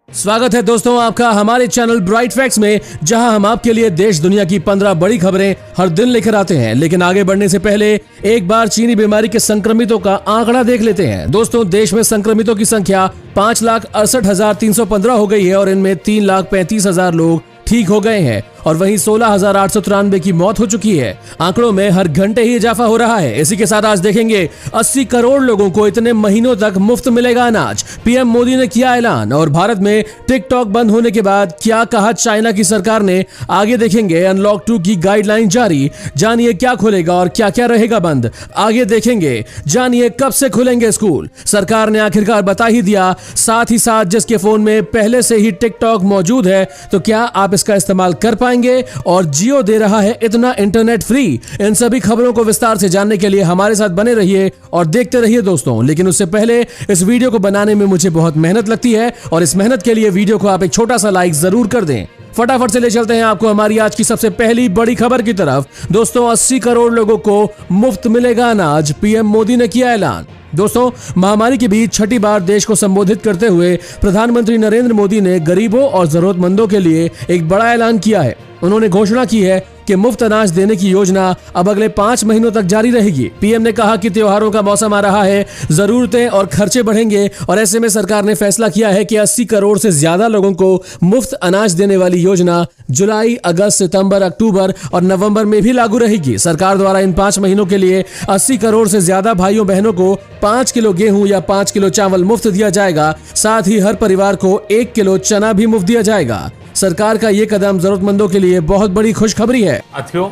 स्वागत है दोस्तों आपका हमारे चैनल ब्राइट फैक्ट्स में, जहां हम आपके लिए देश दुनिया की 15 बड़ी खबरें हर दिन लेकर आते हैं। लेकिन आगे बढ़ने से पहले एक बार चीनी बीमारी के संक्रमितों का आंकड़ा देख लेते हैं। दोस्तों, देश में संक्रमितों की संख्या 5,68,315 हो गई है और इनमें 3,35,000 लोग ठीक हो गए हैं और वहीं 16,893 की मौत हो चुकी है। आंकड़ों में हर घंटे ही इजाफा हो रहा है। इसी के साथ आज देखेंगे 80 करोड़ लोगों को इतने महीनों तक मुफ्त मिलेगा अनाज। पीएम मोदी ने किया ऐलान और भारत में टिकटॉक बंद होने के बाद क्या कहा चाइना की सरकार ने। आगे देखेंगे अनलॉक 2 की गाइडलाइन जारी, जानिए क्या खुलेगा और क्या क्या रहेगा बंद। आगे देखेंगे जानिए कब से खुलेंगे स्कूल, सरकार ने आखिरकार बता ही दिया। साथ ही साथ जिसके फोन में पहले से ही टिकटॉक मौजूद है तो क्या आप इसका इस्तेमाल कर पाएंगे और जियो दे रहा है इतना इंटरनेट फ्री। इन सभी खबरों को विस्तार से जानने के लिए हमारे साथ बने रहिए और देखते रहिए दोस्तों। लेकिन उससे पहले इस वीडियो को बनाने में मुझे बहुत मेहनत लगती है और इस मेहनत के लिए वीडियो को आप एक छोटा सा लाइक जरूर कर दें। फटाफट से ले चलते हैं आपको हमारी आज की सबसे पहली बड़ी खबर की तरफ। दोस्तों, 80 करोड़ लोगों को मुफ्त मिलेगा अनाज, पीएम मोदी ने किया ऐलान। दोस्तों, महामारी के बीच छठी बार देश को संबोधित करते हुए प्रधानमंत्री नरेंद्र मोदी ने गरीबों और जरूरतमंदों के लिए एक बड़ा ऐलान किया है। उन्होंने घोषणा की है कि मुफ्त अनाज देने की योजना अब अगले 5 महीनों तक जारी रहेगी। पीएम ने कहा कि त्योहारों का मौसम आ रहा है, जरूरतें और खर्चे बढ़ेंगे और ऐसे में सरकार ने फैसला किया है कि 80 करोड़ से ज्यादा लोगों को मुफ्त अनाज देने वाली योजना जुलाई, अगस्त, सितंबर, अक्टूबर और नवंबर में भी लागू रहेगी। सरकार द्वारा इन 5 महीनों के लिए 80 करोड़ से ज्यादा भाइयों बहनों को 5 किलो गेहूं या 5 किलो चावल मुफ्त दिया जाएगा। साथ ही हर परिवार को 1 किलो चना भी मुफ्त दिया जाएगा। सरकार का ये कदम जरूरतमंदों के लिए बहुत बड़ी खुशखबरी है। साथियों,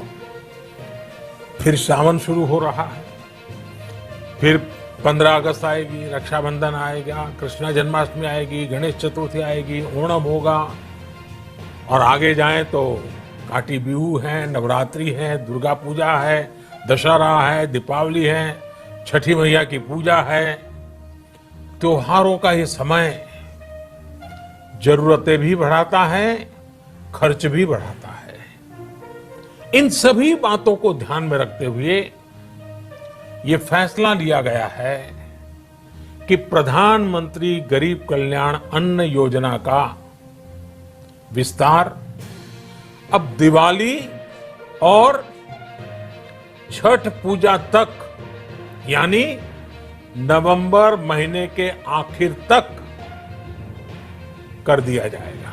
फिर सावन शुरू हो रहा है, फिर 15 अगस्त आएगी, रक्षाबंधन आएगा, कृष्ण जन्माष्टमी आएगी, गणेश चतुर्थी आएगी, ओणम होगा और आगे जाएं तो काटी बिहू है, नवरात्रि है, दुर्गा पूजा है, दशहरा है, दीपावली है, छठी मैया की पूजा है। त्योहारों का ये समय जरूरतें भी बढ़ाता है, खर्च भी बढ़ाता है। इन सभी बातों को ध्यान में रखते हुए ये फैसला लिया गया है कि प्रधानमंत्री गरीब कल्याण अन्न योजना का विस्तार अब दिवाली और छठ पूजा तक, यानी नवंबर महीने के आखिर तक कर दिया जाएगा।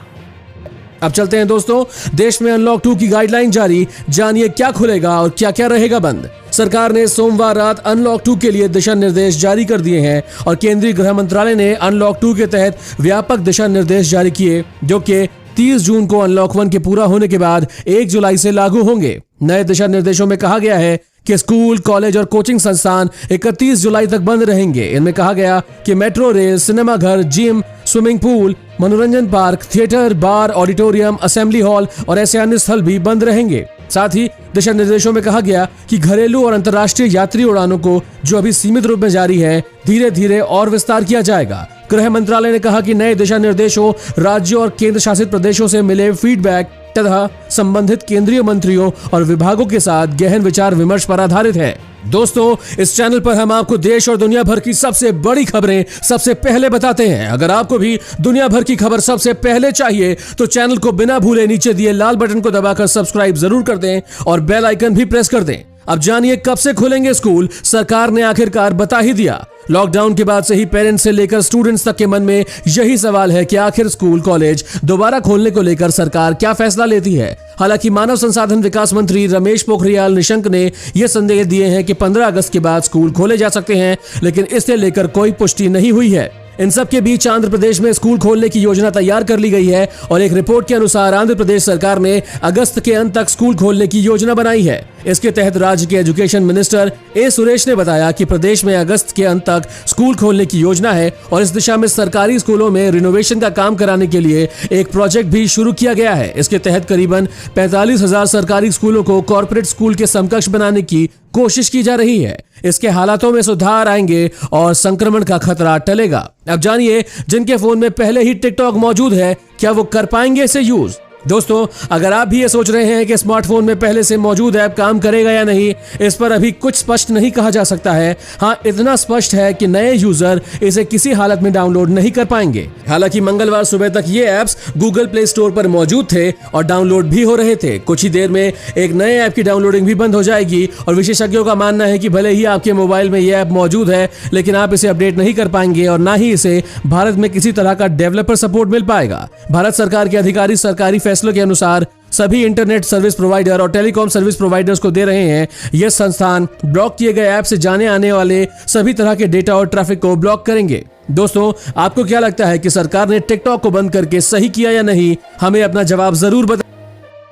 अब चलते हैं दोस्तों, देश में अनलॉक 2 की गाइडलाइन जारी, जानिए क्या खुलेगा और क्या क्या रहेगा बंद। सरकार ने सोमवार रात अनलॉक 2 के लिए दिशा निर्देश जारी कर दिए हैं और केंद्रीय गृह मंत्रालय ने अनलॉक 2 के तहत व्यापक दिशा निर्देश जारी किए, जो कि 30 जून को अनलॉक 1 के पूरा होने के बाद 1 जुलाई से लागू होंगे। नए दिशा निर्देशों में कहा गया है कि स्कूल, कॉलेज और कोचिंग संस्थान 31 जुलाई तक बंद रहेंगे। इनमें कहा गया कि मेट्रो रेल, सिनेमा घर, जिम, स्विमिंग पूल, मनोरंजन पार्क, थिएटर, बार, ऑडिटोरियम, असेंबली हॉल और ऐसे अन्य स्थल भी बंद रहेंगे। साथ ही दिशा निर्देशों में कहा गया कि घरेलू और अंतर्राष्ट्रीय यात्री उड़ानों को, जो अभी सीमित रूप में जारी है, धीरे धीरे और विस्तार किया जाएगा। गृह मंत्रालय ने कहा कि नए दिशा निर्देशों राज्यों और केंद्र शासित प्रदेशों से मिले फीडबैक तथा संबंधित केंद्रीय मंत्रियों और विभागों के साथ गहन विचार विमर्श पर आधारित है। दोस्तों, इस चैनल पर हम आपको देश और दुनिया भर की सबसे बड़ी खबरें सबसे पहले बताते हैं। अगर आपको भी दुनिया भर की खबर सबसे पहले चाहिए तो चैनल को बिना भूले नीचे दिए लाल बटन को दबाकर सब्सक्राइब जरूर कर दें और बेल आइकन भी प्रेस कर दें। अब जानिए कब से खुलेंगे स्कूल, सरकार ने आखिरकार बता ही दिया। लॉकडाउन के बाद से ही पेरेंट्स से लेकर स्टूडेंट्स तक के मन में यही सवाल है कि आखिर स्कूल, कॉलेज दोबारा खोलने को लेकर सरकार क्या फैसला लेती है। हालांकि मानव संसाधन विकास मंत्री रमेश पोखरियाल निशंक ने यह संदेश दिए हैं कि 15 अगस्त के बाद स्कूल खोले जा सकते हैं, लेकिन इसे लेकर कोई पुष्टि नहीं हुई है। इन सब के बीच आंध्र प्रदेश में स्कूल खोलने की योजना तैयार कर ली गई है और एक रिपोर्ट के अनुसार आंध्र प्रदेश सरकार ने अगस्त के अंत तक स्कूल खोलने की योजना बनाई है। इसके तहत राज्य के एजुकेशन मिनिस्टर ए सुरेश ने बताया कि प्रदेश में अगस्त के अंत तक स्कूल खोलने की योजना है और इस दिशा में सरकारी स्कूलों में रिनोवेशन का काम कराने के लिए एक प्रोजेक्ट भी शुरू किया गया है। इसके तहत करीबन 45,000 सरकारी स्कूलों को कॉर्पोरेट स्कूल के समकक्ष बनाने की कोशिश की जा रही है। इसके हालातों में सुधार आएंगे और संक्रमण का खतरा टलेगा। अब जानिए जिनके फोन में पहले ही टिकटॉक मौजूद है, क्या वो कर पाएंगे इसे यूज। दोस्तों, अगर आप भी ये सोच रहे हैं कि स्मार्टफोन में पहले से मौजूद ऐप काम करेगा या नहीं, इस पर अभी कुछ स्पष्ट नहीं कहा जा सकता है। हाँ, इतना स्पष्ट है कि नए यूजर इसे किसी हालत में डाउनलोड नहीं कर पाएंगे। हालांकि मंगलवार सुबह तक ये ऐप्स गूगल प्ले स्टोर पर मौजूद थे और डाउनलोड भी हो रहे थे। कुछ ही देर में एक नए ऐप की डाउनलोडिंग भी बंद हो जाएगी और विशेषज्ञों का मानना है कि भले ही आपके मोबाइल में ये ऐप मौजूद है, लेकिन आप इसे अपडेट नहीं कर पाएंगे और ना ही इसे भारत में किसी तरह का डेवलपर सपोर्ट मिल पाएगा। भारत सरकार के अधिकारी सरकारी फैसलों के अनुसार सभी इंटरनेट सर्विस प्रोवाइडर और टेलीकॉम सर्विस प्रोवाइडर्स को दे रहे हैं। ये संस्थान ब्लॉक किए गए ऐप से जाने आने वाले सभी तरह के डेटा और ट्रैफिक को ब्लॉक करेंगे। दोस्तों, आपको क्या लगता है कि सरकार ने टिकटॉक को बंद करके सही किया या नहीं? हमें अपना जवाब जरूर बताएं।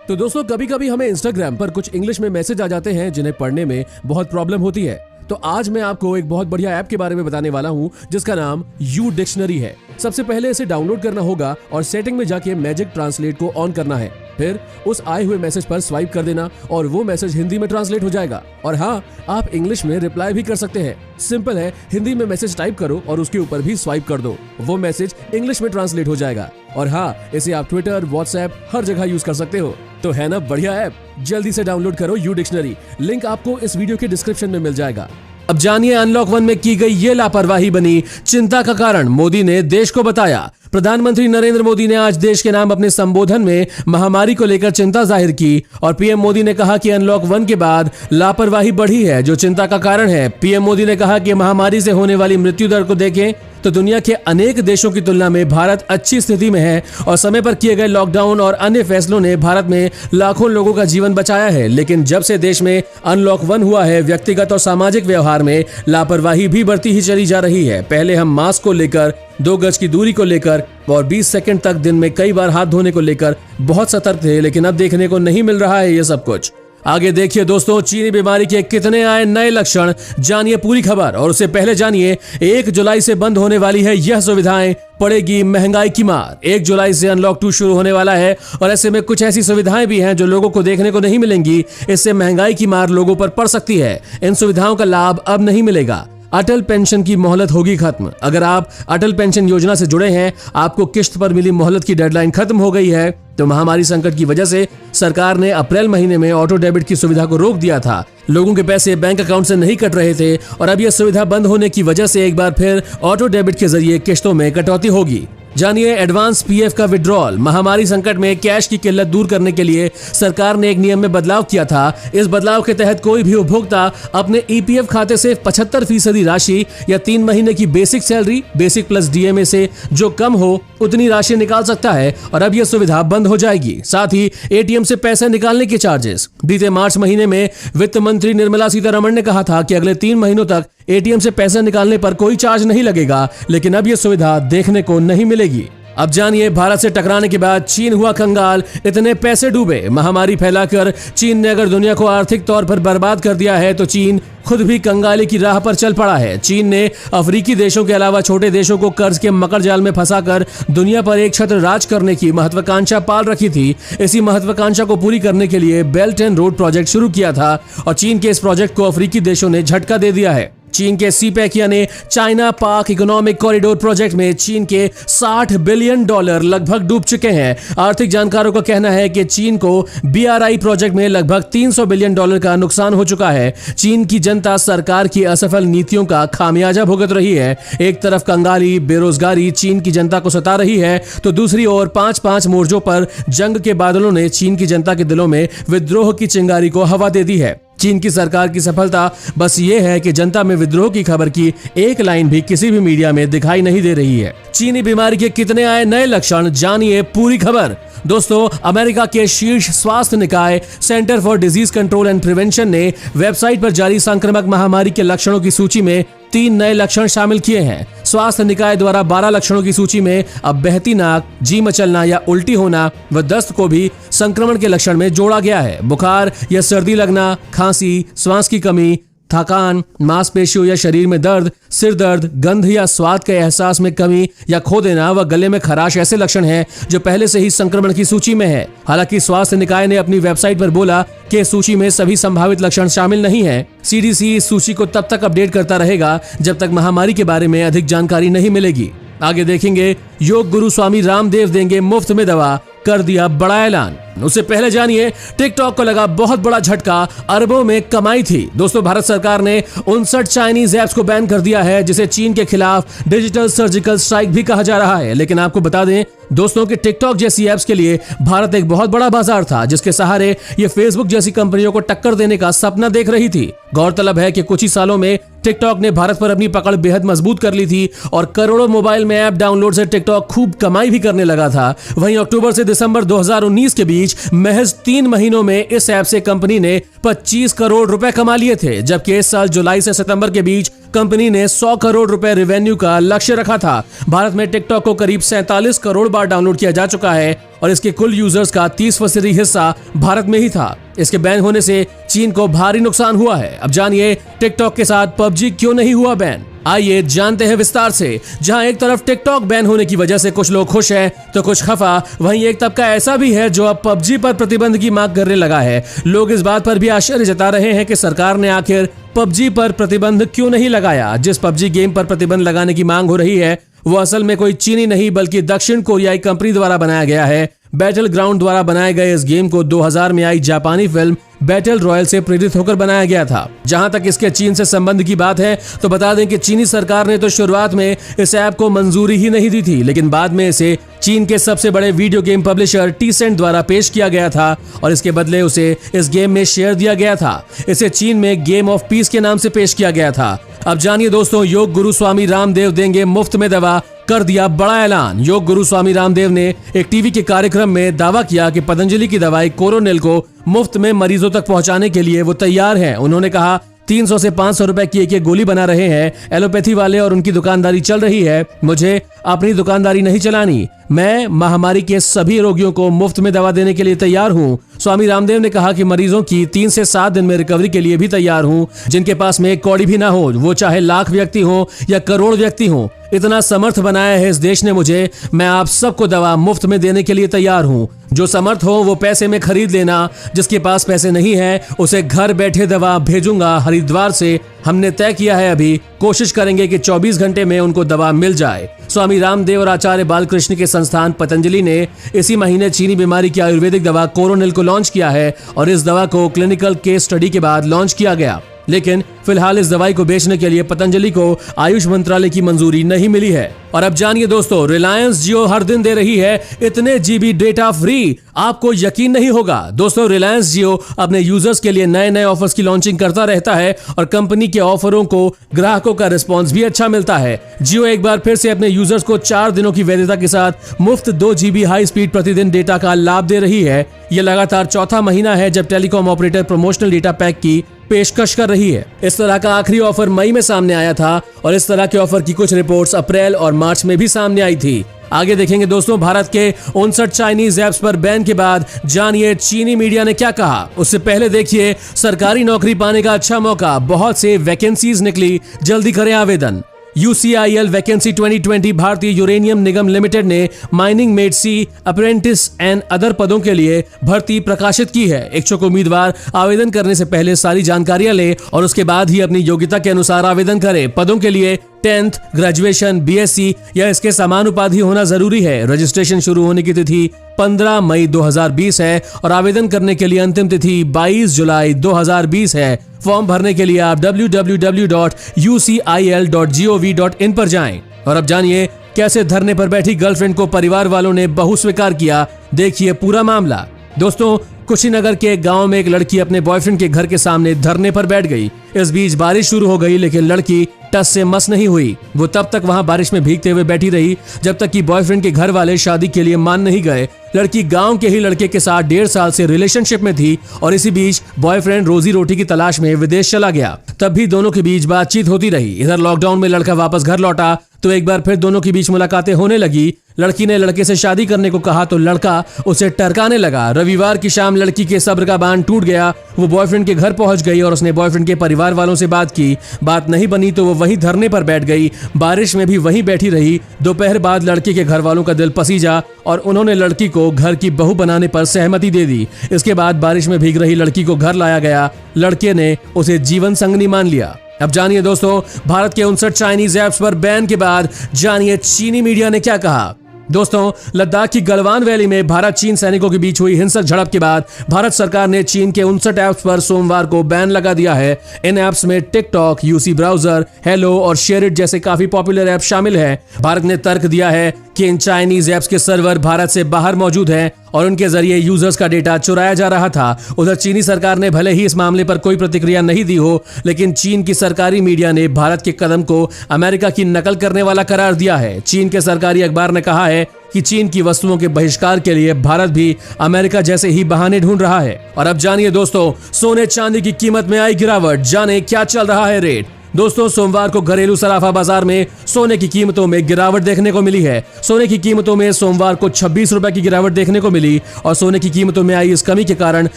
तो दोस्तों, कभी कभी हमें इंस्टाग्राम पर कुछ इंग्लिश में मैसेज आ जाते हैं जिन्हें पढ़ने में बहुत प्रॉब्लम होती है। तो आज मैं आपको एक बहुत बढ़िया ऐप के बारे में बताने वाला हूं जिसका नाम यू डिक्शनरी है। सबसे पहले इसे डाउनलोड करना होगा और सेटिंग में जाके मैजिक ट्रांसलेट को ऑन करना है। फिर उस आए हुए मैसेज पर स्वाइप कर देना और वो मैसेज हिंदी में ट्रांसलेट हो जाएगा। और हाँ, आप इंग्लिश में रिप्लाई भी कर सकते हैं। सिंपल है, हिंदी में मैसेज टाइप करो और उसके ऊपर भी स्वाइप कर दो, वो मैसेज इंग्लिश में ट्रांसलेट हो जाएगा। और हाँ, इसे आप ट्विटर, व्हाट्सएप हर जगह यूज कर सकते हो। तो है ना बढ़िया ऐप? जल्दी से डाउनलोड करो यू डिक्शनरी। लिंक आपको इस वीडियो के डिस्क्रिप्शन में मिल जाएगा। अब जानिए अनलॉक 1 में की गई ये लापरवाही बनी चिंता का कारण, मोदी ने देश को बताया। प्रधानमंत्री नरेंद्र मोदी ने आज देश के नाम अपने संबोधन में महामारी को लेकर चिंता जाहिर की और पीएम मोदी ने कहा कि अनलॉक 1 के बाद लापरवाही बढ़ी है जो चिंता का कारण है। पीएम मोदी ने कहा कि महामारी से होने वाली मृत्यु दर को देखें तो दुनिया के अनेक देशों की तुलना में भारत अच्छी स्थिति में है और समय पर किए गए लॉकडाउन और अन्य फैसलों ने भारत में लाखों लोगों का जीवन बचाया है। लेकिन जब से देश में अनलॉक 1 हुआ है, व्यक्तिगत और सामाजिक व्यवहार में लापरवाही भी बढ़ती ही चली जा रही है। पहले हम मास्क को लेकर, 2 गज की दूरी को लेकर और 20 सेकंड तक दिन में कई बार हाथ धोने को लेकर बहुत सतर्क थे, लेकिन अब देखने को नहीं मिल रहा है ये सब कुछ। आगे देखिए दोस्तों, चीनी बीमारी के कितने आए नए लक्षण, जानिए पूरी खबर। और उससे पहले जानिए 1 जुलाई से बंद होने वाली है यह सुविधाएं, पड़ेगी महंगाई की मार। 1 जुलाई से अनलॉक 2 शुरू होने वाला है और ऐसे में कुछ ऐसी सुविधाएं भी हैं जो लोगों को देखने को नहीं मिलेंगी। इससे महंगाई की मार लोगों पर पड़ सकती है। इन सुविधाओं का लाभ अब नहीं मिलेगा। अटल पेंशन की मोहलत होगी खत्म। अगर आप अटल पेंशन योजना से जुड़े हैं, आपको किश्त पर मिली मोहलत की डेडलाइन खत्म हो गई है। तो महामारी संकट की वजह से सरकार ने अप्रैल महीने में ऑटो डेबिट की सुविधा को रोक दिया था। लोगों के पैसे बैंक अकाउंट से नहीं कट रहे थे और अब यह सुविधा बंद होने की वजह से एक बार फिर ऑटो डेबिट के जरिए किश्तों में कटौती होगी। जानिए एडवांस पीएफ का विड्रॉल। महामारी संकट में कैश की किल्लत दूर करने के लिए सरकार ने एक नियम में बदलाव किया था। इस बदलाव के तहत कोई भी उपभोक्ता अपने ईपीएफ खाते से 75% राशि या 3 महीने की basic salary, basic plus DA से जो कम हो उतनी राशि निकाल सकता है और अब यह सुविधा बंद हो जाएगी। साथ ही एटीएम से पैसे निकालने के चार्जेस। बीते मार्च महीने में वित्त मंत्री निर्मला सीतारमण ने कहा था कि अगले 3 महीनों तक एटीएम से पैसे निकालने पर कोई चार्ज नहीं लगेगा, लेकिन अब यह सुविधा देखने को नहीं मिलेगी। अब जानिए भारत से टकराने के बाद चीन हुआ कंगाल, इतने पैसे डूबे। महामारी फैलाकर चीन ने अगर दुनिया को आर्थिक तौर पर बर्बाद कर दिया है तो चीन खुद भी कंगाली की राह पर चल पड़ा है। चीन ने अफ्रीकी देशों के अलावा छोटे देशों को कर्ज के मकर जाल में फंसाकर दुनिया पर एक छत्र राज करने की महत्वाकांक्षा पाल रखी थी। इसी महत्वाकांक्षा को पूरी करने के लिए बेल्ट एंड रोड प्रोजेक्ट शुरू किया था और चीन के इस प्रोजेक्ट को अफ्रीकी देशों ने झटका दे दिया है। चीन के सीपैक यानी चाइना पाक इकोनॉमिक कॉरिडोर प्रोजेक्ट में चीन के $60 बिलियन लगभग डूब चुके हैं। आर्थिक जानकारों का कहना है कि चीन को बीआरआई प्रोजेक्ट में लगभग $300 बिलियन का नुकसान हो चुका है। चीन की जनता सरकार की असफल नीतियों का खामियाजा भुगत रही है। एक तरफ कंगाली, बेरोजगारी चीन की जनता को सता रही है तो दूसरी ओर 5-5 मोर्चों पर जंग के बादलों ने चीन की जनता के दिलों में विद्रोह की चिंगारी को हवा दे दी है। चीन की सरकार की सफलता बस ये है कि जनता में विद्रोह की खबर की एक लाइन भी किसी भी मीडिया में दिखाई नहीं दे रही है। चीनी बीमारी के कितने आए नए लक्षण, जानिए पूरी खबर। दोस्तों, अमेरिका के शीर्ष स्वास्थ्य निकाय centre for disease control and prevention ने वेबसाइट पर जारी संक्रामक महामारी के लक्षणों की सूची में 3 नए लक्षण शामिल किए हैं। स्वास्थ्य निकाय द्वारा 12 लक्षणों की सूची में अब बहती नाक, जी मचलना या उल्टी होना व दस्त को भी संक्रमण के लक्षण में जोड़ा गया है। बुखार या सर्दी लगना, खांसी, श्वास की कमी, थकान, मांसपेशियों या शरीर में दर्द, सिर दर्द, गंध या स्वाद के एहसास में कमी या खो देना व गले में खराश ऐसे लक्षण हैं जो पहले से ही संक्रमण की सूची में है। हालांकि स्वास्थ्य निकाय ने अपनी वेबसाइट पर बोला कि सूची में सभी संभावित लक्षण शामिल नहीं है। सीडीसी इस सूची को तब तक अपडेट करता रहेगा जब तक महामारी के बारे में अधिक जानकारी नहीं मिलेगी। आगे देखेंगे योग गुरु स्वामी रामदेव देंगे मुफ्त में दवा, कर दिया बड़ा ऐलान। उससे पहले जानिए टिकटॉक को लगा बहुत बड़ा झटका, अरबों में कमाई थी। दोस्तों भारत सरकार ने 59 चाइनीज ऐप्स को बैन कर दिया है, जिसे चीन के खिलाफ डिजिटल सर्जिकल स्ट्राइक भी कहा जा रहा है। लेकिन आपको बता दें दोस्तों कि टिकटॉक जैसी ऐप्स के लिए भारत एक बहुत बड़ा बाजार था, जिसके सहारे ये फेसबुक जैसी कंपनियों को टक्कर देने का सपना देख रही थी। गौरतलब है कि कुछ ही सालों में टिकटॉक ने भारत पर अपनी पकड़ बेहद मजबूत कर ली थी और करोड़ों मोबाइल में ऐप डाउनलोड से टिकटॉक खूब कमाई भी करने लगा था। वहीं अक्टूबर से दिसंबर 2019 के बीच महज 3 महीनों में इस ऐप से कंपनी ने 25 करोड़ रुपए कमा लिए थे, जबकि इस साल जुलाई से सितंबर के बीच कंपनी ने 100 करोड़ रुपए रेवेन्यू का लक्ष्य रखा था। भारत में टिकटॉक को करीब 47 करोड़ बार डाउनलोड किया जा चुका है और इसके कुल यूजर्स का 30% हिस्सा भारत में ही था। इसके बैन होने से चीन को भारी नुकसान हुआ है। अब जानिए टिकटॉक के साथ पबजी क्यों नहीं हुआ बैन। आइए जानते हैं विस्तार से। जहां एक तरफ टिकटॉक बैन होने की वजह से कुछ लोग खुश हैं तो कुछ खफा, वहीं एक तबका ऐसा भी है जो अब पबजी पर प्रतिबंध की मांग करने लगा है। लोग इस बात पर भी आश्चर्य जता रहे हैं कि सरकार ने आखिर पबजी पर प्रतिबंध क्यों नहीं लगाया। जिस पबजी गेम पर प्रतिबंध लगाने की मांग हो रही है वो असल में कोई चीनी नहीं बल्कि दक्षिण कोरियाई कंपनी द्वारा बनाया गया है। बैटल ग्राउंड द्वारा बनाए गए इस गेम को 2000 में आई जापानी फिल्म बैटल रॉयल से प्रेरित होकर बनाया गया था। जहां तक इसके चीन से संबंध की बात है तो बता दें कि चीनी सरकार ने तो शुरुआत में इस ऐप को मंजूरी ही नहीं दी थी, लेकिन बाद में इसे चीन के सबसे बड़े वीडियो गेम पब्लिशर टीसेंट द्वारा पेश किया गया था और इसके बदले उसे इस गेम में शेयर दिया गया था। इसे चीन में गेम ऑफ पीस के नाम से पेश किया गया था। अब जानिए दोस्तों, योग गुरु स्वामी रामदेव देंगे मुफ्त में दवा, कर दिया बड़ा ऐलान। योग गुरु स्वामी रामदेव ने एक टीवी के कार्यक्रम में दावा किया कि पतंजलि की दवाई कोरोनिल को मुफ्त में मरीजों तक पहुंचाने के लिए वो तैयार हैं। उन्होंने कहा 300 से 500 रुपए की एक गोली बना रहे हैं एलोपैथी वाले और उनकी दुकानदारी चल रही है। मुझे अपनी दुकानदारी नहीं चलानी, मैं महामारी के सभी रोगियों को मुफ्त में दवा देने के लिए तैयार हूं। स्वामी रामदेव ने कहा कि मरीजों की 3 से 7 दिन में रिकवरी के लिए भी तैयार हूं। जिनके पास में एक कौड़ी भी ना हो, वो चाहे लाख व्यक्ति हो या करोड़ व्यक्ति हो, इतना समर्थ बनाया है इस देश ने मुझे, मैं आप सबको दवा मुफ्त में देने के लिए तैयार हूं। जो समर्थ हो वो पैसे में खरीद लेना, जिसके पास पैसे नहीं है उसे घर बैठे दवा भेजूंगा हरिद्वार से। हमने तय किया है, अभी कोशिश करेंगे कि 24 घंटे में उनको दवा मिल जाए। स्वामी रामदेव और आचार्य बालकृष्ण के संस्थान पतंजलि ने इसी महीने चीनी बीमारी की आयुर्वेदिक दवा कोरोनिल को लॉन्च किया है और इस दवा को क्लिनिकल केस स्टडी के बाद लॉन्च किया गया। लेकिन फिलहाल इस दवाई को बेचने के लिए पतंजलि को आयुष मंत्रालय की मंजूरी नहीं मिली है। और अब जानिए दोस्तों, रिलायंस जियो हर दिन दे रही है इतने जीबी डेटा फ्री, आपको यकीन नहीं होगा। दोस्तों रिलायंस जियो अपने यूजर्स के लिए नए नए ऑफर्स की लॉन्चिंग करता रहता है और कंपनी के ऑफरों को ग्राहकों का रिस्पॉन्स भी अच्छा मिलता है। जियो एक बार फिर से अपने यूजर्स को 4 दिनों की वैधता के साथ मुफ्त 2 GB हाई स्पीड प्रतिदिन डेटा का लाभ दे रही है। यह लगातार चौथा महीना है जब telecom operator promotional data pack की पेशकश कर रही है। इस तरह का आखिरी ऑफर मई में सामने आया था और इस तरह के ऑफर की कुछ रिपोर्ट्स अप्रैल और मार्च में भी सामने आई थी। आगे देखेंगे दोस्तों, भारत के 59 चाइनीज ऐप्स पर बैन के बाद जानिए चीनी मीडिया ने क्या कहा। उससे पहले देखिए सरकारी नौकरी पाने का अच्छा मौका, बहुत से वैकेंसीज निकली, जल्दी करें आवेदन। UCIL वैकेंसी 2020 भारतीय यूरेनियम निगम लिमिटेड ने mining made C, apprentice and other पदों के लिए भर्ती प्रकाशित की है। इच्छुक उम्मीदवार आवेदन करने से पहले सारी जानकारियां ले और उसके बाद ही अपनी योग्यता के अनुसार आवेदन करें। पदों के लिए 10th, ग्रेजुएशन, BSc या इसके समान उपाधि होना जरूरी है। रजिस्ट्रेशन शुरू होने की तिथि 15 मई 2020 है और आवेदन करने के लिए अंतिम तिथि 22 जुलाई 2020 है। फॉर्म भरने के लिए आप www.ucil.gov.in पर जाएं। और अब जानिए कैसे धरने पर बैठी गर्लफ्रेंड को परिवार वालों ने बहु स्वीकार किया, देखिए पूरा मामला। दोस्तों कुशीनगर के एक गांव में एक लड़की अपने बॉयफ्रेंड के घर के सामने धरने पर बैठ गई। इस बीच बारिश शुरू हो गई, लेकिन लड़की टस से मस नहीं हुई। वो तब तक वहां बारिश में भीगते हुए बैठी रही जब तक कि बॉयफ्रेंड के घर वाले शादी के लिए मान नहीं गए। लड़की गांव के ही लड़के के साथ 1.5 साल से रिलेशनशिप में थी और इसी बीच बॉयफ्रेंड रोजी रोटी की तलाश में विदेश चला गया। तब भी दोनों के बीच बातचीत होती रही। इधर लॉकडाउन में लड़का वापस घर लौटा तो एक बार फिर दोनों के बीच मुलाकातें होने लगी। लड़की ने लड़के से शादी करने को कहा तो लड़का उसे टरकाने लगा। रविवार की शाम लड़की के सब्र का बांध टूट गया। वो बॉयफ्रेंड के घर पहुंच गई और उसने बॉयफ्रेंड के परिवार वालों से बात की। बात नहीं बनी तो वो वहीं धरने पर बैठ गई। बारिश में भी वहीं बैठी रही। दोपहर बाद लड़के के घर वालों का दिल पसीजा और उन्होंने लड़की को घर की बहू बनाने पर सहमति दे दी। इसके बाद बारिश में भीग रही लड़की को घर लाया गया। लड़के ने उसे जीवन संगनी मान लिया। अब जानिए दोस्तों, भारत के 59 चाइनीज ऐप्स पर बैन के बाद जानिए चीनी मीडिया ने क्या कहा। दोस्तों, लद्दाख की गलवान वैली में भारत चीन सैनिकों के बीच हुई हिंसक झड़प के बाद भारत सरकार ने चीन के 59 ऐप्स पर सोमवार को बैन लगा दिया है। इन ऐप्स में टिकटॉक, यूसी ब्राउजर, हेलो और शेयरिट जैसे काफी पॉपुलर ऐप शामिल हैं। भारत ने तर्क दिया है कि इन चाइनीज ऐप्स के सर्वर भारत से बाहर मौजूद हैं और उनके जरिए यूजर्स का डेटा चुराया जा रहा था। उधर चीनी सरकार ने भले ही इस मामले पर कोई प्रतिक्रिया नहीं दी हो, लेकिन चीन की सरकारी मीडिया ने भारत के कदम को अमेरिका की नकल करने वाला करार दिया है। चीन के सरकारी अखबार ने कहा है कि चीन की वस्तुओं के बहिष्कार के लिए भारत भी अमेरिका जैसे ही बहाने ढूंढ रहा है। और अब जानिए दोस्तों, सोने चांदी की कीमत में आई गिरावट, जाने क्या चल रहा है रेट। दोस्तों, सोमवार को घरेलू सराफा बाजार में सोने की कीमतों में गिरावट देखने को मिली है। सोने की कीमतों में सोमवार को 26 रुपए की गिरावट देखने को मिली और सोने की कीमतों में आई इस कमी के कारण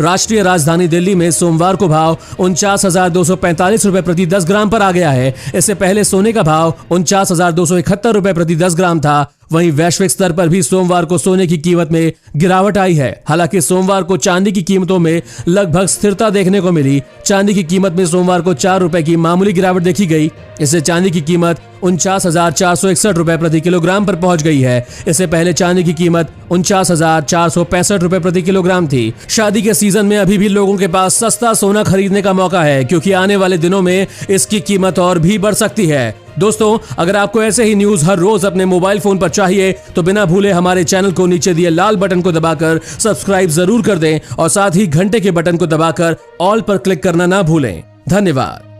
राष्ट्रीय राजधानी दिल्ली में सोमवार को भाव 49,245 रुपए प्रति 10 ग्राम पर आ गया है। इससे पहले सोने का भाव 49,271 रुपए प्रति 10 ग्राम था। वहीं वैश्विक स्तर पर भी सोमवार को सोने की कीमत में गिरावट आई है। हालांकि सोमवार को चांदी की कीमतों में लगभग स्थिरता देखने को मिली। चांदी की कीमत में सोमवार को 4 रुपए की मामूली गिरावट देखी गई। इससे चांदी की कीमत 49,461 रुपए प्रति किलोग्राम पर पहुंच गई है। इससे पहले चांदी की कीमत 49,465 रुपए प्रति किलोग्राम थी। शादी के सीजन में अभी भी लोगों के पास सस्ता सोना खरीदने का मौका है, क्योंकि आने वाले दिनों में इसकी कीमत और भी बढ़ सकती है। दोस्तों, अगर आपको ऐसे ही न्यूज हर रोज अपने मोबाइल फोन पर चाहिए तो बिना भूले हमारे चैनल को नीचे दिए लाल बटन को दबाकर सब्सक्राइब जरूर कर दें और साथ ही घंटे के बटन को दबाकर ऑल पर क्लिक करना ना भूलें। धन्यवाद।